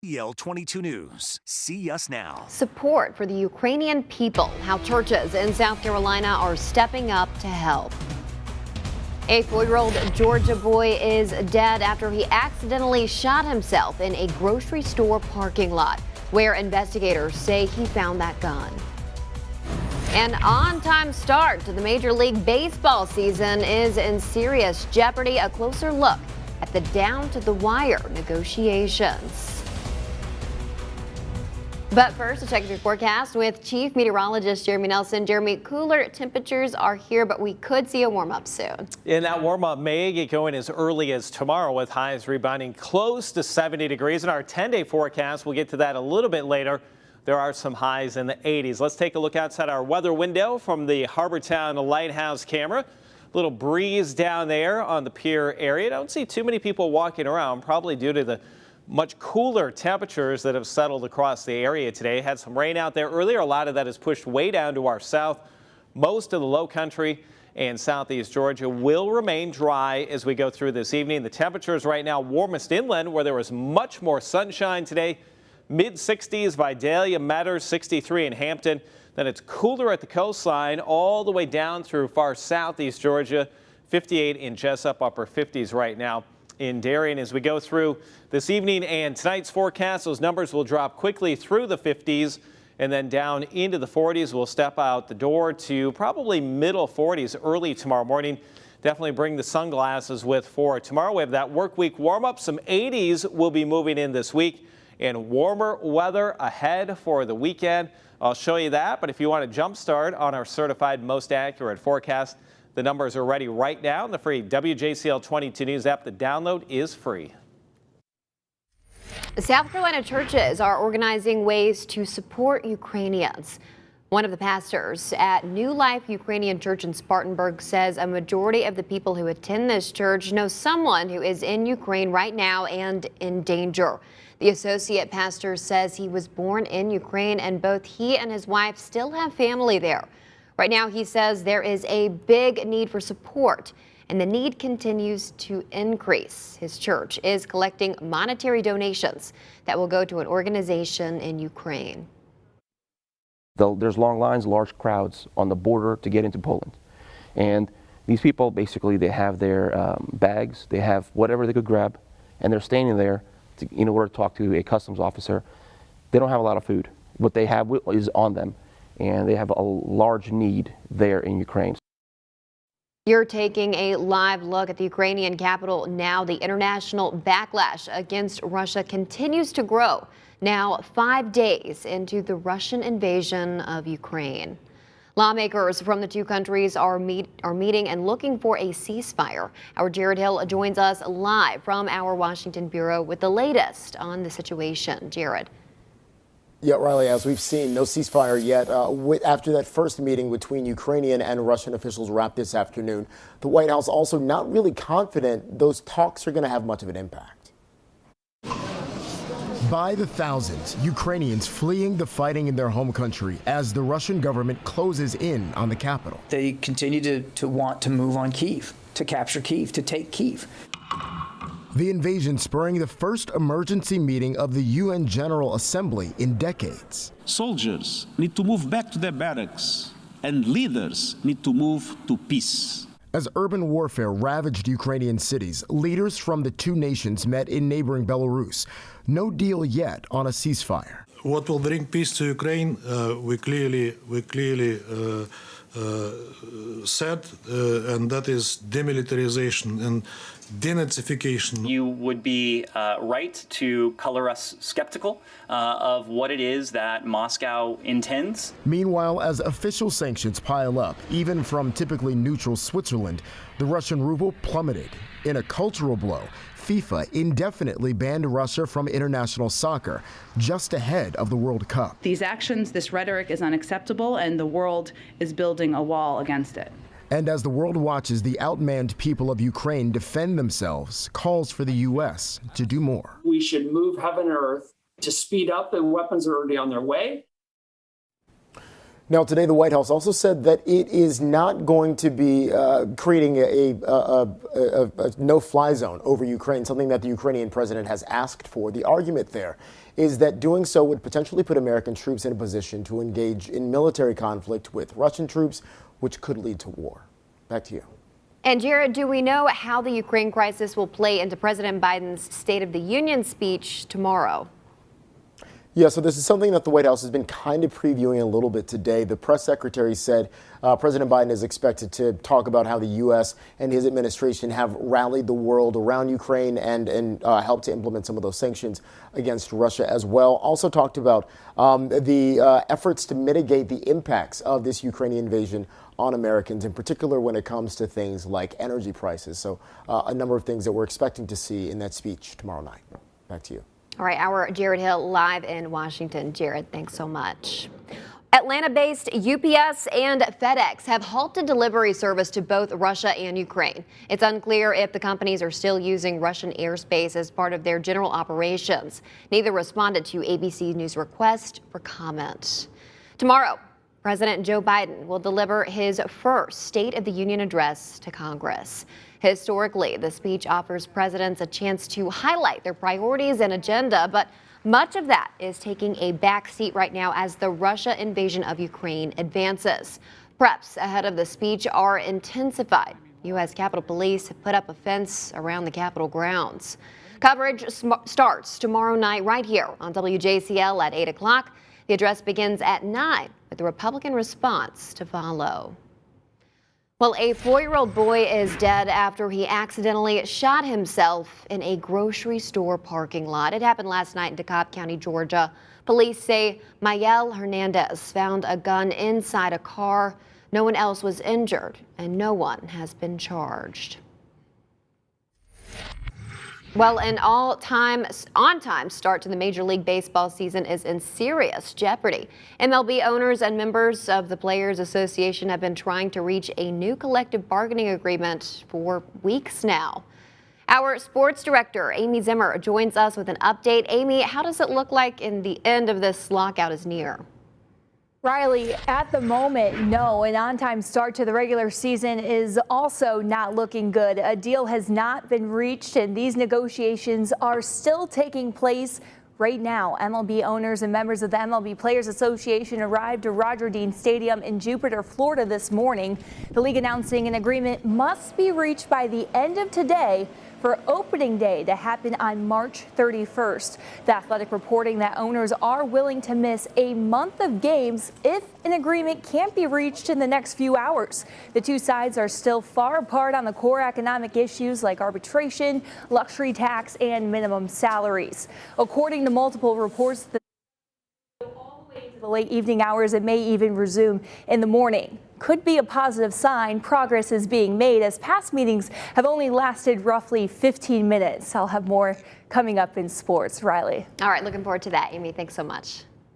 CL 22 News. See us now. Support for the Ukrainian people. How churches in South Carolina are stepping up to help. A 4-year-old Georgia boy is dead after he accidentally shot himself in a grocery store parking lot, where investigators say he found that gun. An on-time start to the Major League Baseball season is in serious jeopardy. A closer look at the down-to-the-wire negotiations. But first, a check of your forecast with Chief Meteorologist Jeremy Nelson. Jeremy, cooler temperatures are here, but we could see a warm-up soon. And that warm-up may get going as early as tomorrow, with highs rebounding close to 70 degrees. In our 10-day forecast, we'll get to that a little bit later. There are some highs in the 80s. Let's take a look outside our weather window from the Harbortown Lighthouse camera. A little breeze down there on the pier area. Don't see too many people walking around, probably due to the much cooler temperatures that have settled across the area today. Had some rain out there earlier. A lot of that is pushed way down to our south. Most of the low country and southeast Georgia will remain dry as we go through this evening. The temperatures right now warmest inland, where there was much more sunshine today. Mid-60s, Vidalia, Metters, 63 in Hampton. Then it's cooler at the coastline all the way down through far southeast Georgia. 58 in Jessup, upper 50s right now in Darien. As we go through this evening and tonight's forecast, those numbers will drop quickly through the 50s and then down into the 40s. We'll step out the door to probably middle 40s early tomorrow morning. Definitely bring the sunglasses with for tomorrow. We have that work week warm up. Some 80s will be moving in this week, and warmer weather ahead for the weekend. I'll show you that, but if you want to jumpstart on our certified most accurate forecast, the numbers are ready right now in the free WJCL 22 News app. The download is free. South Carolina churches are organizing ways to support Ukrainians. One of the pastors at New Life Ukrainian Church in Spartanburg says a majority of the people who attend this church know someone who is in Ukraine right now and in danger. The associate pastor says he was born in Ukraine and both he and his wife still have family there. Right now, he says there is a big need for support, and the need continues to increase. His church is collecting monetary donations that will go to an organization in Ukraine. There's long lines, large crowds on the border to get into Poland. And these people, basically, they have their bags, they have whatever they could grab, and they're standing there in order to talk to a customs officer. They don't have a lot of food. What they have is on them. And they have a large need there in Ukraine. You're taking a live look at the Ukrainian capital now. The international backlash against Russia continues to grow. Now, 5 days into the Russian invasion of Ukraine. Lawmakers from the two countries are meeting and looking for a ceasefire. Our Jared Hill joins us live from our Washington bureau with the latest on the situation. Jared. Yeah, Riley, as we've seen, no ceasefire yet. After that first meeting between Ukrainian and Russian officials wrapped this afternoon, the White House also not really confident those talks are going to have much of an impact. By the thousands, Ukrainians fleeing the fighting in their home country as the Russian government closes in on the capital. They continue to want to move on Kyiv, to capture Kyiv, to take Kyiv. The invasion spurring the first emergency meeting of the UN General Assembly in decades. Soldiers need to move back to their barracks, and leaders need to move to peace. As urban warfare ravaged Ukrainian cities, leaders from the two nations met in neighboring Belarus. No deal yet on a ceasefire. What will bring peace to Ukraine, we clearly said, and that is demilitarization and denazification. You would be right to color us skeptical of what it is that Moscow intends. Meanwhile, as official sanctions pile up, even from typically neutral Switzerland, the Russian ruble plummeted. In a cultural blow, FIFA indefinitely banned Russia from international soccer just ahead of the World Cup. These actions, this rhetoric is unacceptable, and the world is building a wall against it. And as the world watches the outmanned people of Ukraine defend themselves, calls for the U.S. to do more. We should move heaven and earth to speed up. The weapons are already on their way. Now, today, the White House also said that it is not going to be creating a no-fly zone over Ukraine, something that the Ukrainian president has asked for. The argument there is that doing so would potentially put American troops in a position to engage in military conflict with Russian troops, which could lead to war. Back to you. And Jared, do we know how the Ukraine crisis will play into President Biden's State of the Union speech tomorrow? Yeah, so this is something that the White House has been kind of previewing a little bit today. The press secretary said President Biden is expected to talk about how the U.S. and his administration have rallied the world around Ukraine and helped to implement some of those sanctions against Russia as well. Also talked about the efforts to mitigate the impacts of this Ukrainian invasion on Americans, in particular when it comes to things like energy prices. So a number of things that we're expecting to see in that speech tomorrow night. Back to you. All right, our Jared Hill live in Washington. Jared, thanks so much. Atlanta-based UPS and FedEx have halted delivery service to both Russia and Ukraine. It's unclear if the companies are still using Russian airspace as part of their general operations. Neither responded to ABC News' request for comment. Tomorrow, President Joe Biden will deliver his first State of the Union address to Congress. Historically, the speech offers presidents a chance to highlight their priorities and agenda, but much of that is taking a back seat right now as the Russia invasion of Ukraine advances. Preps ahead of the speech are intensified. U.S. Capitol Police have put up a fence around the Capitol grounds. Coverage starts tomorrow night right here on WJCL at 8 o'clock. The address begins at 9 with the Republican response to follow. Well, a 4-year-old boy is dead after he accidentally shot himself in a grocery store parking lot. It happened last night in DeKalb County, Georgia. Police say Mayel Hernandez found a gun inside a car. No one else was injured, and no one has been charged. Well, an on-time start to the Major League Baseball season is in serious jeopardy. MLB owners and members of the Players Association have been trying to reach a new collective bargaining agreement for weeks now. Our sports director, Amy Zimmer, joins us with an update. Amy, how does it look like in the end of this lockout is near? Riley, at the moment, no. An on-time start to the regular season is also not looking good. A deal has not been reached, and these negotiations are still taking place right now. MLB owners and members of the MLB Players Association arrived to Roger Dean Stadium in Jupiter, Florida this morning. The league announcing an agreement must be reached by the end of today for opening day to happen on March 31st. The Athletic reporting that owners are willing to miss a month of games if an agreement can't be reached in the next few hours. The two sides are still far apart on the core economic issues like arbitration, luxury tax, and minimum salaries. According to multiple reports, all the way into the late evening hours, it may even resume in the morning. Could be a positive sign. Progress is being made as past meetings have only lasted roughly 15 minutes. I'll have more coming up in sports. Riley. All right, looking forward to that, Amy. Thanks so much.